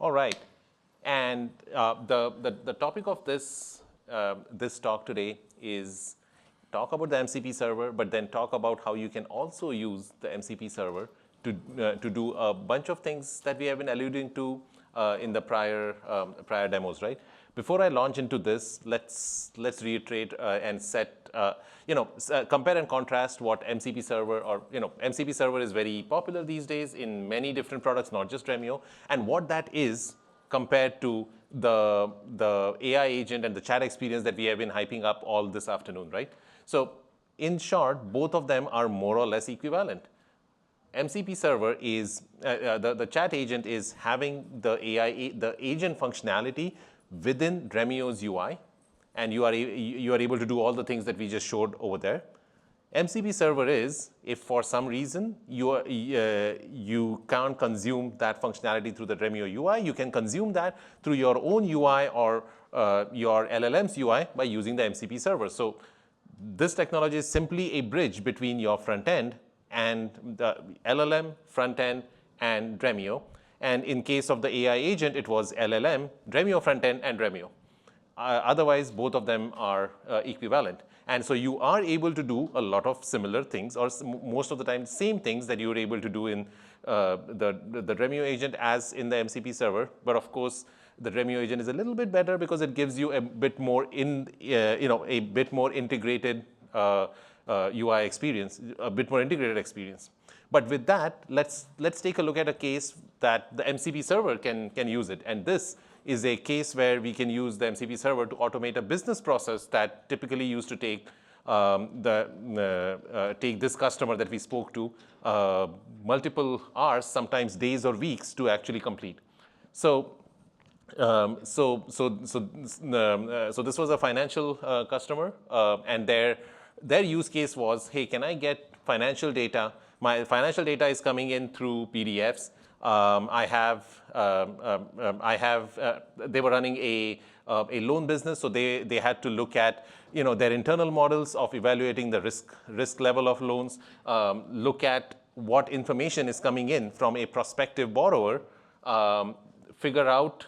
All right. And the topic of this talk today is talk about the MCP server, but then talk about how you can also use the MCP server to do a bunch of things that we have been alluding to in the prior demos, right? Before I launch into this, let's reiterate and set, compare and contrast what MCP server MCP server is very popular these days in many different products, not just Dremio, and what that is compared to the AI agent and the chat experience that we have been hyping up all this afternoon, right? So in short, both of them are more or less equivalent. MCP server is, the chat agent is having the agent functionality within Dremio's UI, and you are able to do all the things that we just showed over there. MCP server is, if for some reason you can't consume that functionality through the Dremio UI, you can consume that through your own UI or your LLM's UI by using the MCP server. So this technology is simply a bridge between your front end and the LLM, front end, and Dremio. And in case of the AI agent, it was LLM, Dremio front end, and Dremio. Otherwise, both of them are equivalent. And so you are able to do a lot of similar things, or most of the time, same things that you were able to do in the Dremio agent as in the MCP server. But of course, the Dremio agent is a little bit better because it gives you a bit more a bit more integrated UI experience, a bit more integrated experience. But with that, let's take a look at a case that the MCP server can use it. And this is a case where we can use the MCP server to automate a business process that typically used to take take this customer that we spoke to multiple hours, sometimes days or weeks to actually complete. So this was a financial customer, and their use case was, hey, can I get financial data? My financial data is coming in through PDFs. They were running a loan business, so they had to look at their internal models of evaluating the risk level of loans, look at what information is coming in from a prospective borrower, figure out,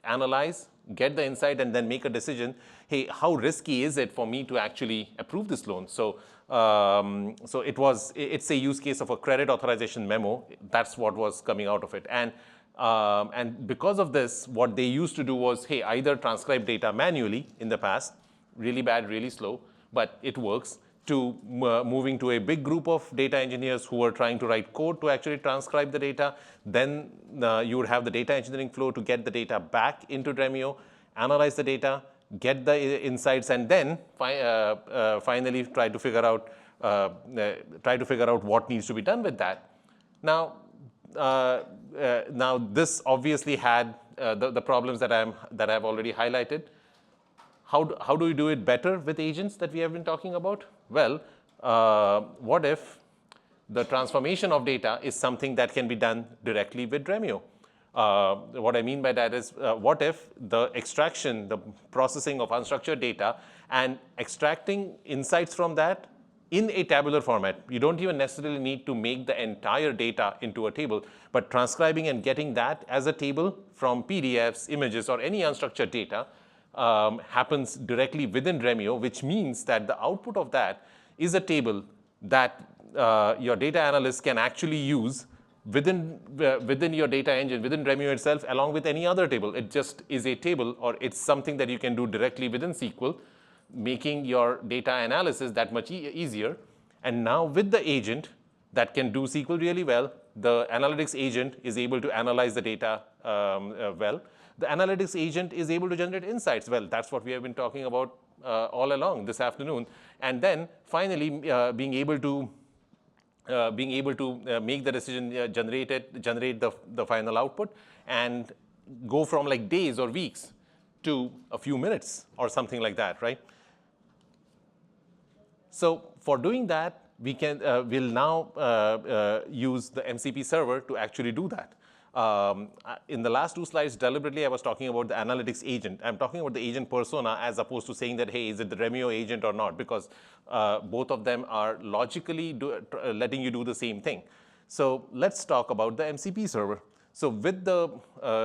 analyze, get the insight, and then make a decision. Hey, how risky is it for me to actually approve this loan? So it's a use case of a credit authorization memo. That's what was coming out of it. And because of this, what they used to do was, hey, either transcribe data manually in the past, really bad, really slow, but it works, to moving to a big group of data engineers who were trying to write code to actually transcribe the data. Then you would have the data engineering flow to get the data back into Dremio, analyze the data, get the insights, and then finally try to figure out what needs to be done with that. Now this obviously had the problems that I've already highlighted. How do we do it better with agents that we have been talking about? Well, what if the transformation of data is something that can be done directly with Dremio? What I mean by that is, what if the extraction, the processing of unstructured data, and extracting insights from that in a tabular format. You don't even necessarily need to make the entire data into a table, but transcribing and getting that as a table from PDFs, images, or any unstructured data happens directly within Dremio, which means that the output of that is a table that your data analyst can actually use within your data engine, within Dremio itself, along with any other table. It just is a table, or it's something that you can do directly within SQL, making your data analysis that much easier. And now with the agent that can do SQL really well, the analytics agent is able to analyze the data well. The analytics agent is able to generate insights well. That's what we have been talking about all along this afternoon. And then finally, being able to make the decision, generate the final output, and go from like days or weeks to a few minutes or something like that, right? So for doing that, we'll now use the MCP server to actually do that. In the last two slides, deliberately, I was talking about the analytics agent. I'm talking about the agent persona as opposed to saying that, hey, is it the Dremio agent or not? Because both of them are logically letting you do the same thing. So let's talk about the MCP server. So with the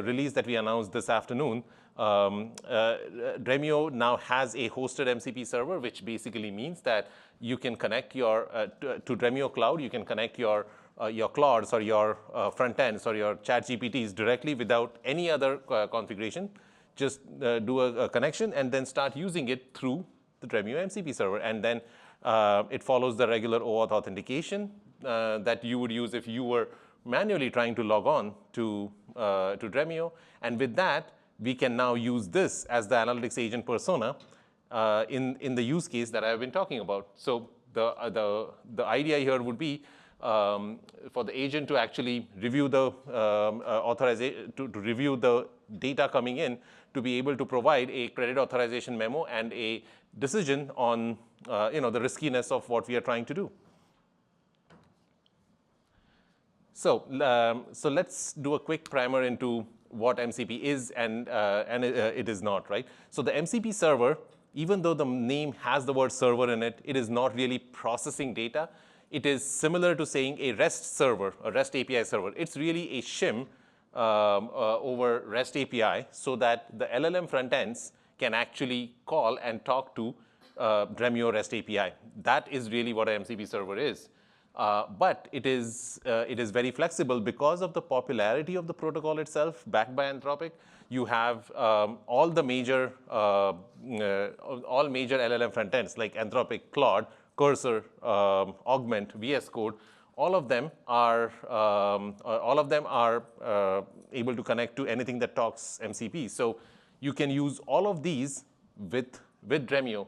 release that we announced this afternoon, Dremio now has a hosted MCP server, which basically means that you can connect your to Dremio Cloud. You can connect your Claudes or your front ends or your chat GPTs directly without any other configuration. Just do a connection and then start using it through the Dremio MCP server. And then it follows the regular OAuth authentication that you would use if you were manually trying to log on to Dremio. And with that, we can now use this as the analytics agent persona in the use case that I've been talking about. So the idea here would be for the agent to actually review the authorization, to review the data coming in, to be able to provide a credit authorization memo and a decision on the riskiness of what we are trying to do. So let's do a quick primer into what MCP is and it is not, right? So the MCP server, even though the name has the word server in it, it is not really processing data. It is similar to saying a REST server, a REST API server. It's really a shim over REST API so that the LLM front ends can actually call and talk to Dremio REST API. That is really what an MCP server is. But it is very flexible because of the popularity of the protocol itself, backed by Anthropic. You have all major LLM front ends like Anthropic, Claude, Cursor, Augment, VS Code. All of them are able to connect to anything that talks MCP. So you can use all of these with Dremio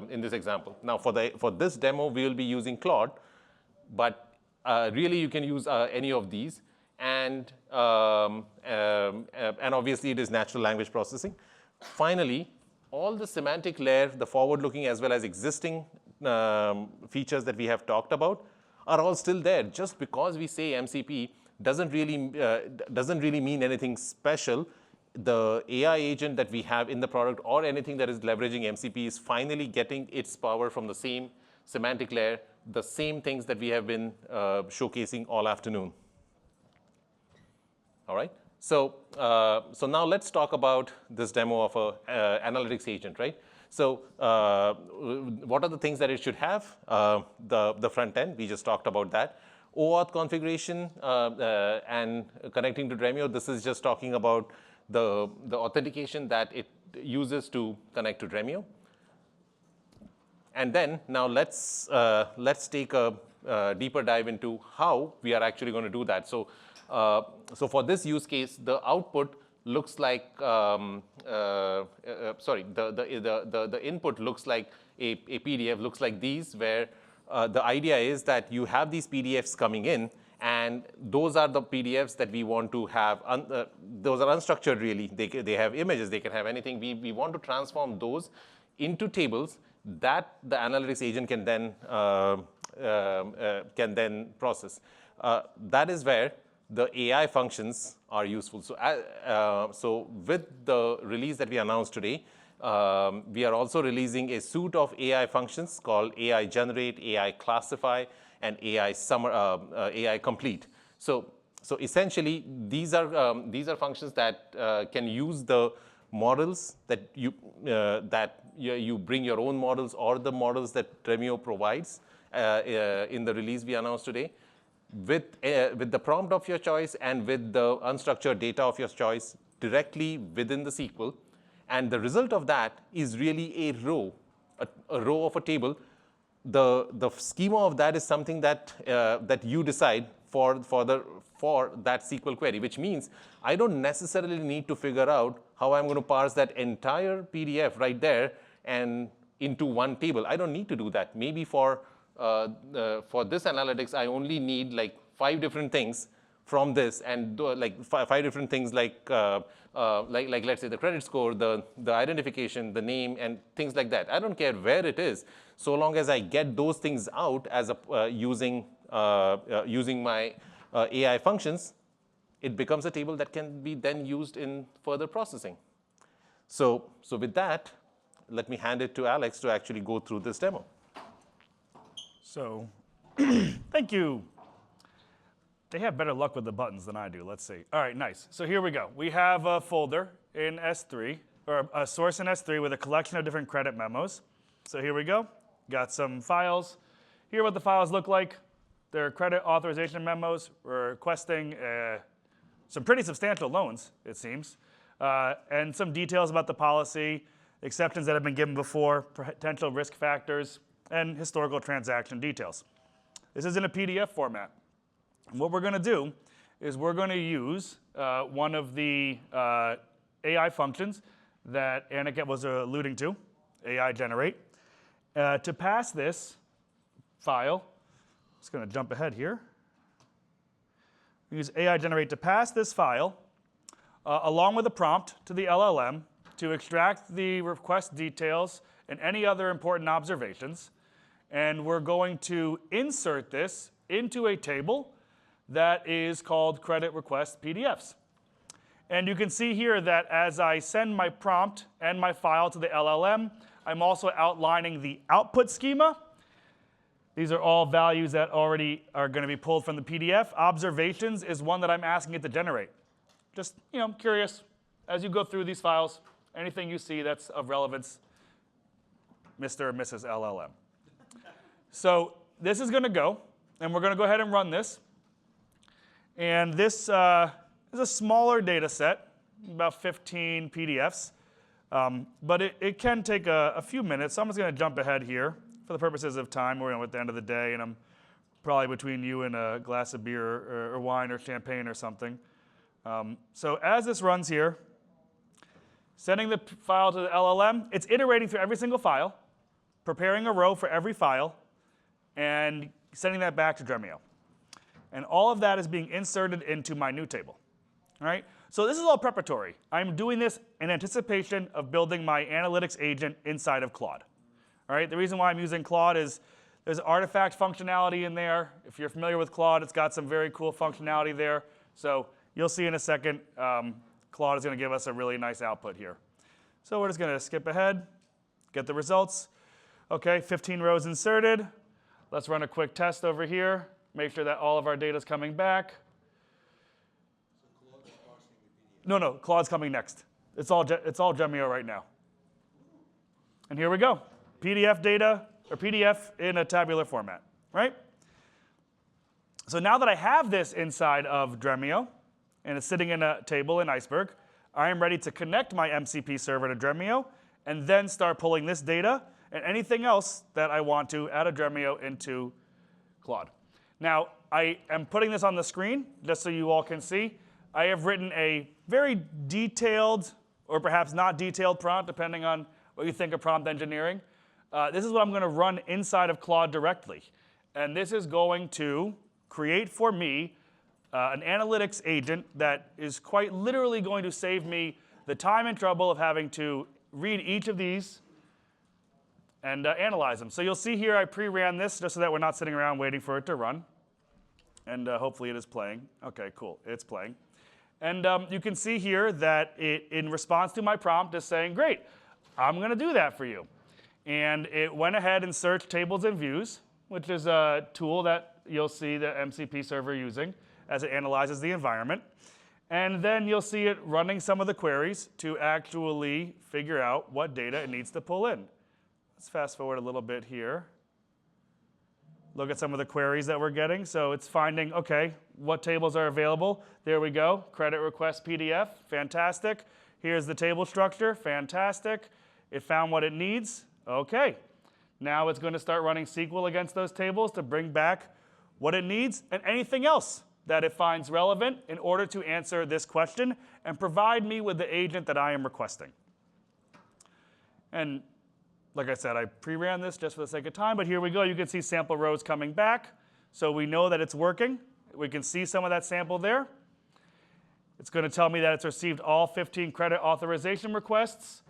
in this example. Now for this demo, we will be using Claude. But really, you can use any of these, and obviously, it is natural language processing. Finally, all the semantic layer, the forward-looking as well as existing features that we have talked about, are all still there. Just because we say MCP doesn't really mean anything special. The AI agent that we have in the product or anything that is leveraging MCP is finally getting its power from the same semantic layer, the same things that we have been showcasing all afternoon. All right. So now let's talk about this demo of an analytics agent, right? So what are the things that it should have? The front end, we just talked about that. OAuth configuration and connecting to Dremio, this is just talking about the authentication that it uses to connect to Dremio. And then now let's take a deeper dive into how we are actually going to do that. So for this use case, the output looks like the input looks like a PDF, looks like these, where the idea is that you have these PDFs coming in, and those are the PDFs that we want to have. Those are unstructured, really. They have images. They can have anything. We want to transform those into tables that the analytics agent can then process. That is where the AI functions are useful. So with the release that we announced today, we are also releasing a suite of AI functions called AI Generate, AI Classify, and AI Complete. So essentially, these are functions that can use the models that you bring your own models or the models that Dremio provides in the release we announced today, with the prompt of your choice and with the unstructured data of your choice directly within the SQL. And the result of that is really a row of a table. The schema of that is something that you decide for that SQL query, which means I don't necessarily need to figure out how I'm going to parse that entire PDF right there and into one table. I don't need to do that. Maybe for this analytics, I only need like 5 different things from this, and like five different things like let's say the credit score, the identification, the name, and things like that. I don't care where it is, so long as I get those things out as using my AI functions, it becomes a table that can be then used in further processing. So with that, let me hand it to Alex to actually go through this demo. So thank you. They have better luck with the buttons than I do. Let's see. All right, nice. So here we go. We have a folder in S3, or a source in S3 with a collection of different credit memos. So here we go. Got some files. Here are what the files look like. They're credit authorization memos. We're requesting some pretty substantial loans, it seems, and some details about the policy, exceptions that have been given before, potential risk factors, and historical transaction details. This is in a PDF format. And what we're going to do is we're going to use one of the AI functions that Aniket was alluding to, AI generate, to pass this file. Just going to jump ahead here. Use AI generate to pass this file along with a prompt to the LLM to extract the request details and any other important observations. And we're going to insert this into a table that is called credit request PDFs. And you can see here that as I send my prompt and my file to the LLM, I'm also outlining the output schema. These are all values that already are going to be pulled from the PDF. Observations is one that I'm asking it to generate. Just, curious, as you go through these files, anything you see that's of relevance, Mr. or Mrs. LLM. So this is going to go, and we're going to go ahead and run this. And this is a smaller data set, about 15 PDFs. But it can take a few minutes, so I'm just going to jump ahead here. For the purposes of time, we're at the end of the day, and I'm probably between you and a glass of beer or wine or champagne or something. So as this runs here, sending the file to the LLM, it's iterating through every single file, preparing a row for every file, and sending that back to Dremio. And all of that is being inserted into my new table. All right? So this is all preparatory. I'm doing this in anticipation of building my analytics agent inside of Claude. All right, the reason why I'm using Claude is there's artifact functionality in there. If you're familiar with Claude, it's got some very cool functionality there. So you'll see in a second, Claude is going to give us a really nice output here. So we're just going to skip ahead, get the results. OK, 15 rows inserted. Let's run a quick test over here, make sure that all of our data is coming back. So Claude's parsing the PDF. No, Claude's coming next. It's all Dremio right now. And here we go. PDF data, or PDF in a tabular format, right? So now that I have this inside of Dremio, and it's sitting in a table in Iceberg, I am ready to connect my MCP server to Dremio, and then start pulling this data and anything else that I want to out of Dremio into Claude. Now, I am putting this on the screen, just so you all can see. I have written a very detailed, or perhaps not detailed prompt, depending on what you think of prompt engineering. This is what I'm going to run inside of Claude directly. And this is going to create for me an analytics agent that is quite literally going to save me the time and trouble of having to read each of these and analyze them. So you'll see here I pre-ran this just so that we're not sitting around waiting for it to run. And hopefully it is playing. OK, cool. It's playing. And you can see here that it, in response to my prompt, is saying, great, I'm going to do that for you. And it went ahead and searched tables and views, which is a tool that you'll see the MCP server using as it analyzes the environment. And then you'll see it running some of the queries to actually figure out what data it needs to pull in. Let's fast forward a little bit here. Look at some of the queries that we're getting. So it's finding, OK, what tables are available? There we go. Credit request PDF. Fantastic. Here's the table structure. Fantastic. It found what it needs. OK. Now it's going to start running SQL against those tables to bring back what it needs and anything else that it finds relevant in order to answer this question and provide me with the agent that I am requesting. And like I said, I pre-ran this just for the sake of time, but here we go. You can see sample rows coming back. So we know that it's working. We can see some of that sample there. It's going to tell me that it's received all 15 credit authorization requests.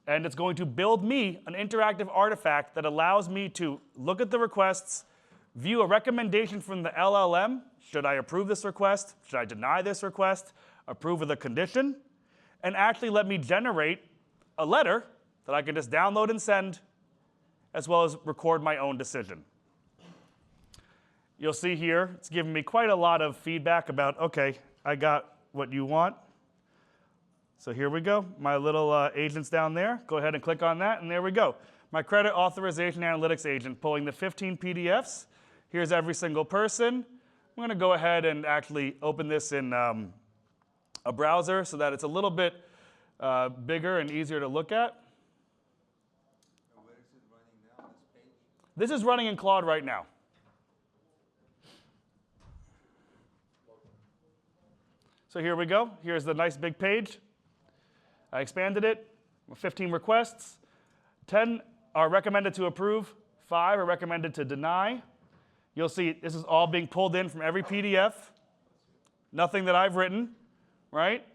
And it's going to build me an interactive artifact that allows me to look at the requests, view a recommendation from the LLM. Should I approve this request? Should I deny this request? Approve with a condition? And actually let me generate a letter that I can just download and send, as well as record my own decision. you'll see here, it's giving me quite a lot of feedback about, okay, I got what you want. So here we go, my little agent's down there. Go ahead and click on that, and there we go. My credit authorization analytics agent pulling the 15 PDFs. Here's every single person. I'm going to go ahead and actually open this in a browser so that it's a little bit bigger and easier to look at. Where is it running now, this page? This is running in Claude right now. So here we go. Here's the nice big page. I expanded it, 15 requests. 10 are recommended to approve, 5 are recommended to deny. You'll see this is all being pulled in from every PDF. Nothing that I've written, right?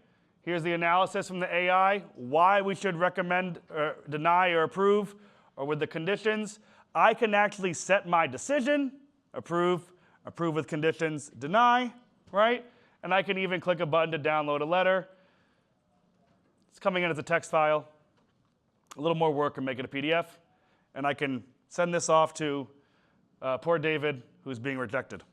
Here's the analysis from the AI, why we should recommend, deny, or approve, or with the conditions. I can actually set my decision, approve with conditions, deny, right? And I can even click a button to download a letter. It's coming in as a text file. A little more work and make it a PDF. And I can send this off to poor David, who's being rejected.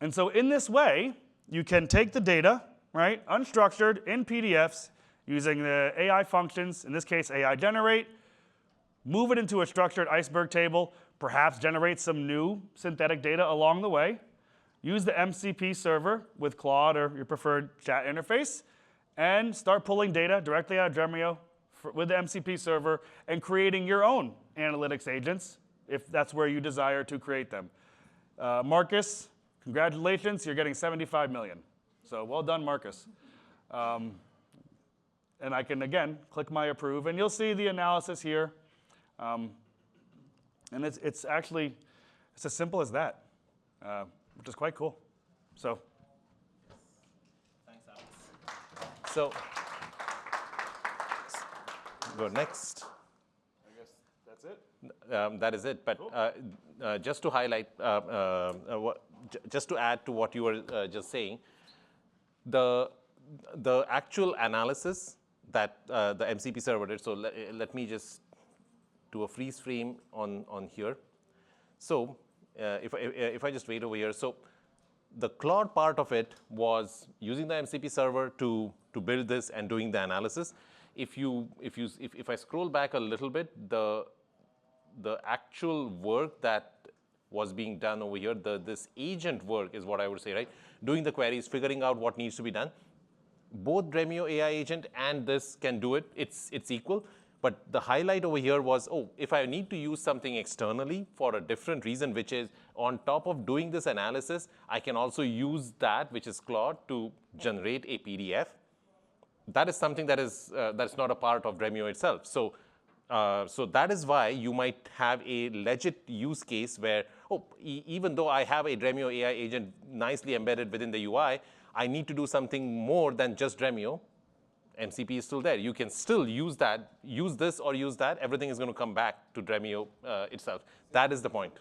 And so in this way, you can take the data, right, unstructured in PDFs using the AI functions, in this case AI generate, move it into a structured iceberg table, perhaps generate some new synthetic data along the way, use the MCP server with Claude or your preferred chat interface, and start pulling data directly out of Dremio with the MCP server and creating your own analytics agents if that's where you desire to create them. Marcus, congratulations, you're getting 75 million. So well done, Marcus. And I can, again, click my approve, and you'll see the analysis here. And it's actually, it's as simple as that, which is quite cool. So. Thanks, Alex. So, go next. I guess that's it. That is it. But cool. Just to highlight, just to add to what you were just saying, the actual analysis that the MCP server did. So let me just do a freeze frame on here. So if I just wait over here, so the Claude part of it was using the MCP server to build this and doing the analysis. If I scroll back a little bit, the actual work that was being done over here, this agent work is what I would say, right? Doing the queries, figuring out what needs to be done. Both Dremio AI agent and this can do it. It's equal. But the highlight over here was, oh, if I need to use something externally for a different reason, which is on top of doing this analysis, I can also use that, which is Claude, to generate a PDF. That is something that is that's not a part of Dremio itself. So, so that is why you might have a legit use case where, oh, even though I have a Dremio AI agent nicely embedded within the UI, I need to do something more than just Dremio. MCP is still there. You can still use that, use this or use that. Everything is going to come back to Dremio itself. That is the point.